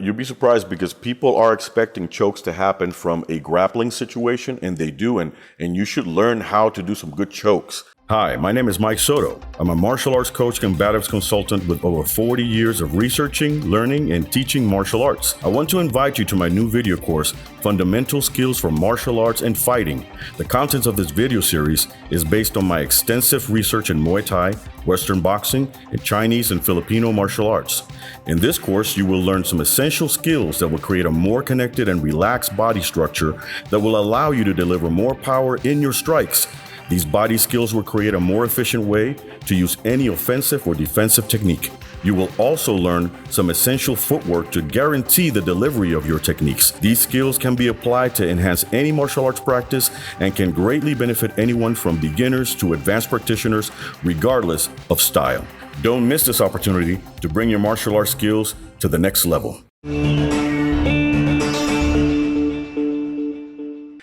you'd be surprised because people are expecting chokes to happen from a grappling situation, and they do, and you should learn how to do some good chokes. Hi, my name is Mike Soto. I'm a martial arts coach, combatives consultant with over 40 years of researching, learning, and teaching martial arts. I want to invite you to my new video course, Fundamental Skills for Martial Arts and Fighting. The contents of this video series is based on my extensive research in Muay Thai, Western boxing, and Chinese and Filipino martial arts. In this course, you will learn some essential skills that will create a more connected and relaxed body structure that will allow you to deliver more power in your strikes. These body skills will create a more efficient way to use any offensive or defensive technique. You will also learn some essential footwork to guarantee the delivery of your techniques. These skills can be applied to enhance any martial arts practice and can greatly benefit anyone from beginners to advanced practitioners, regardless of style. Don't miss this opportunity to bring your martial arts skills to the next level.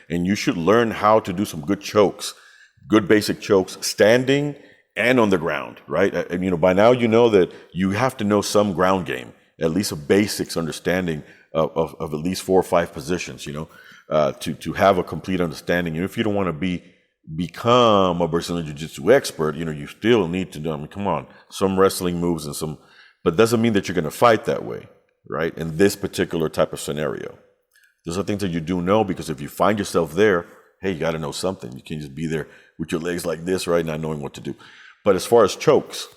And you should learn how to do some good chokes. Good basic chokes, standing and on the ground, right? And by now you know that you have to know some ground game, at least a basics understanding of at least 4 or 5 positions, to have a complete understanding. And if you don't want to become a Brazilian Jiu-Jitsu expert, you still need to know, come on, some wrestling moves and some, but doesn't mean that you're going to fight that way, right? In this particular type of scenario. There's some things that you do know, because if you find yourself there, hey, you got to know something. You can't just be there with your legs like this, right, not knowing what to do. But as far as chokes,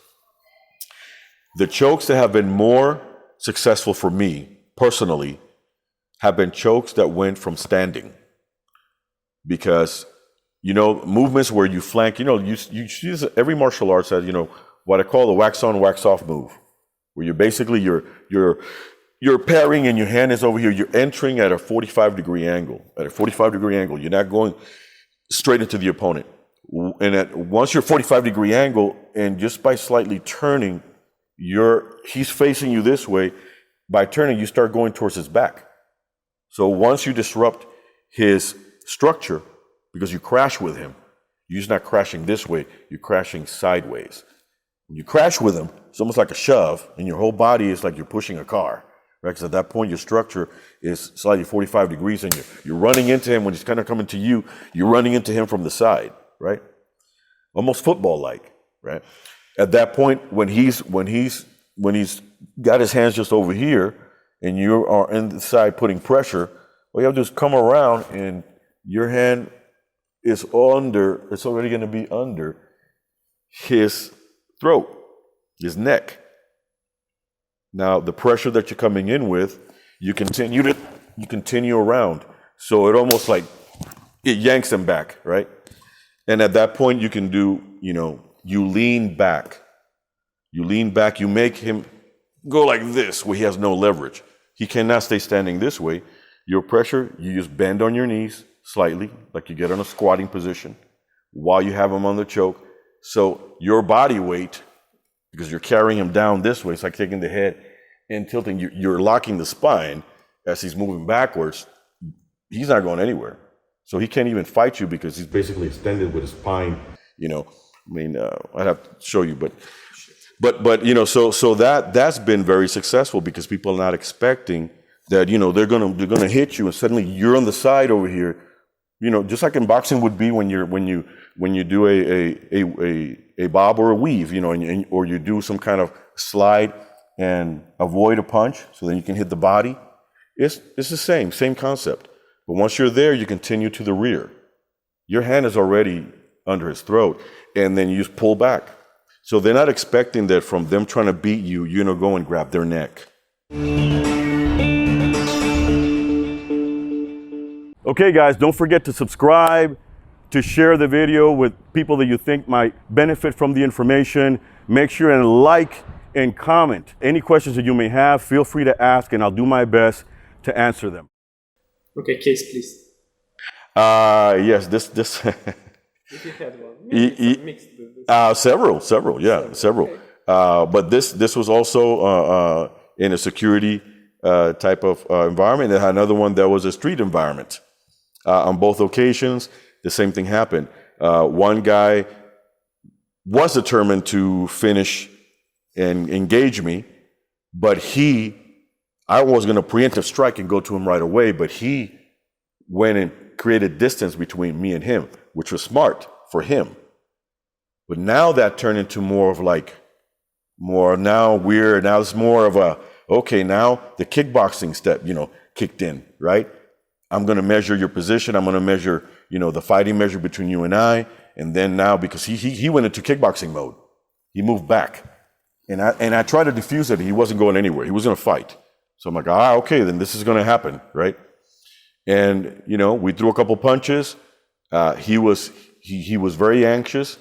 the chokes that have been more successful for me personally have been chokes that went from standing. Because, movements where you flank, you see every martial arts has, what I call the wax on, wax off move, where you're parrying and your hand is over here. You're entering at a 45-degree angle. At a 45-degree angle, you're not going straight into the opponent. And once you're 45-degree angle, and just by slightly turning, he's facing you this way. By turning, you start going towards his back. So once you disrupt his structure, because you crash with him, you're just not crashing this way, you're crashing sideways. When you crash with him, it's almost like a shove, and your whole body is like you're pushing a car. Right? Because at that point, your structure is slightly 45 degrees, and you're running into him when he's kind of coming to you. You're running into him from the side, right? Almost football-like, right? At that point, when he's got his hands just over here, and you are inside putting pressure, well, you have to just come around, and your hand is under. It's already going to be under his throat, his neck. Now, the pressure that you're coming in with, you continue around. So it almost like it yanks him back, right? And at that point, you can do, you lean back. You make him go like this, where he has no leverage. He cannot stay standing this way. Your pressure, you just bend on your knees slightly, like you get in a squatting position, while you have him on the choke. So your body weight, because you're carrying him down this way, it's like taking the head and tilting. You're locking the spine as he's moving backwards. He's not going anywhere. So he can't even fight you because he's basically extended with his spine. I'd have to show you, but so that's been very successful, because people are not expecting that, they're gonna hit you and suddenly you're on the side over here. Just like in boxing would be when you do a bob or a weave, or you do some kind of slide and avoid a punch, so then you can hit the body. It's the same concept. But once you're there, you continue to the rear. Your hand is already under his throat, and then you just pull back. So they're not expecting that from them trying to beat you, go and grab their neck. Okay, guys, don't forget to subscribe, to share the video with people that you think might benefit from the information. Make sure and like and comment. Any questions that you may have, feel free to ask, and I'll do my best to answer them. Okay, case please. Yes, this. If you had one, mixed. Several. Okay. But this was also in a security type of environment. And another one that was a street environment. On both occasions, the same thing happened. One guy was determined to finish and engage me, but he I was going to preemptive strike and go to him right away, but he went and created distance between me and him, which was smart for him. But now that turned into more of like, now it's more of a, okay, now the kickboxing step, kicked in, right? I'm going to measure your position. I'm going to measure, the fighting measure between you and I. And then now, because he went into kickboxing mode, he moved back. And I tried to diffuse it. He wasn't going anywhere. He was going to fight. So I'm like, okay, then this is going to happen, right? And, we threw a couple punches. He was very anxious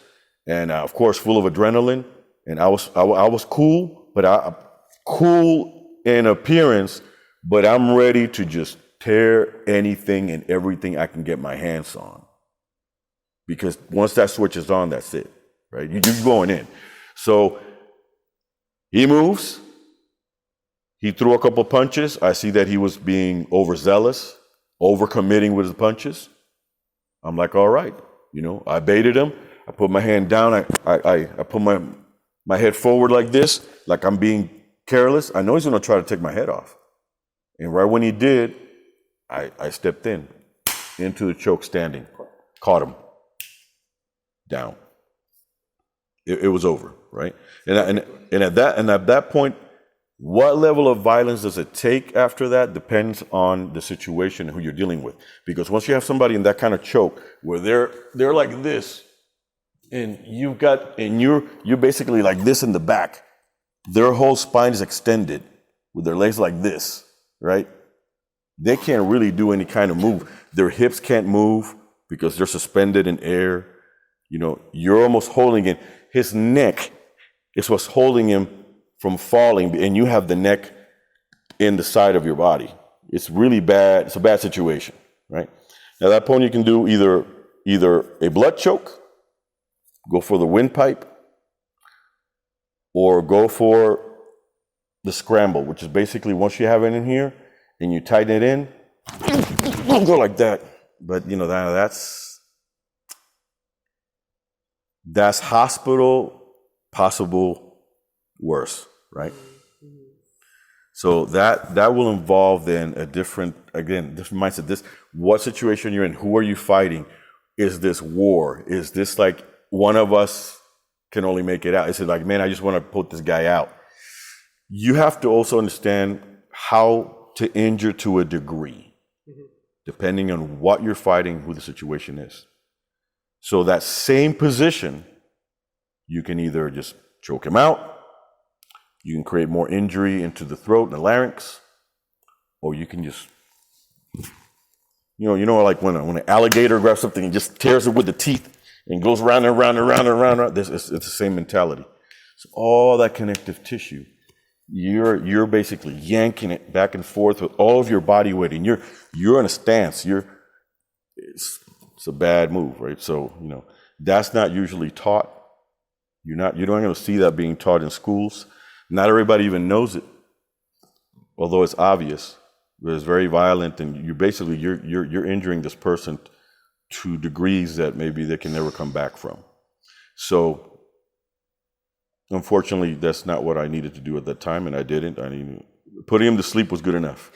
and, of course, full of adrenaline. And I was cool, but cool in appearance, but I'm ready to just tear anything and everything I can get my hands on. Because once that switch is on, that's it, right? You're going in. So he moves. He threw a couple punches. I see that he was being overzealous, overcommitting with his punches. I'm like, all right, I baited him. I put my hand down. I put my head forward like this, like I'm being careless. I know he's going to try to take my head off. And right when he did, I stepped into the choke standing, caught him down. It was over, right? And at that point, what level of violence does it take after that depends on the situation and who you're dealing with. Because once you have somebody in that kind of choke where they're like this, and you're basically like this in the back, their whole spine is extended with their legs like this, right? They can't really do any kind of move. Their hips can't move because they're suspended in air. You're almost holding it. His neck is what's holding him from falling, and you have the neck in the side of your body. It's really bad. It's a bad situation, right? At that point, you can do either a blood choke, go for the windpipe, or go for the scramble, which is basically once you have it in here and you tighten it in, don't go like that. But that's hospital, possible worse, right? So that will involve then a different mindset. What situation you're in? Who are you fighting? Is this war? Is this like one of us can only make it out? Is it like, man, I just want to put this guy out? You have to also understand how to injure to a degree, depending on what you're fighting, who the situation is. So that same position, you can either just choke him out, you can create more injury into the throat and the larynx, or you can just, like when an alligator grabs something and just tears it with the teeth and goes round and round and round and round. It's the same mentality. So all that connective tissue, you're basically yanking it back and forth with all of your body weight, and you're in a stance. It's a bad move, right? So that's not usually taught. You're not going to see that being taught in schools. Not everybody even knows it, although it's obvious. But it's very violent, and you're injuring this person to degrees that maybe they can never come back from. So, unfortunately, that's not what I needed to do at that time, and I didn't. Putting him to sleep was good enough.